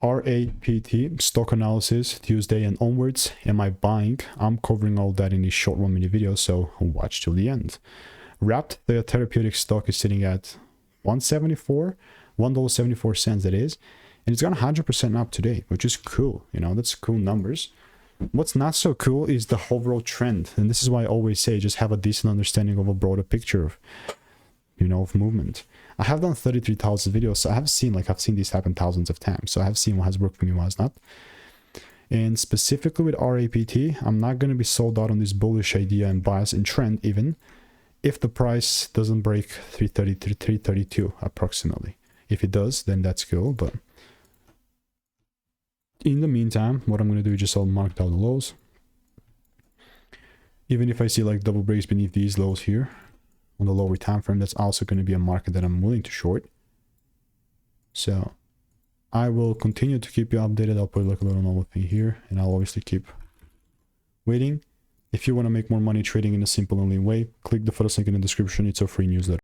RAPT stock analysis Tuesday and onwards. Am I buying? I'm covering all that in this short 1 minute video, so watch till the end. Rapt Therapeutics stock is sitting at $1.74 that is, and it's gone 100% up today, which is cool. You know, that's cool numbers. What's not so cool is the overall trend, and this is why I always say just have a decent understanding of a broader picture of, you know, of movement. I have done 33,000 videos, so I've seen this happen thousands of times, so I have seen what has worked for me, what has not. And specifically with RAPT, I'm not going to be sold out on this bullish idea and bias and trend even if the price doesn't break 330 to 332 approximately. If it does, then that's cool, but in the meantime, what I'm going to do is just I'll mark down the lows. Even if I see like double breaks beneath these lows here on the lower time frame, that's also going to be a market that I'm willing to short. So I will continue to keep you updated. I'll put like a little normal thing here, and I'll obviously keep waiting. If you want to make more money trading in a simple and lean way, click the first link in the description. It's a free newsletter.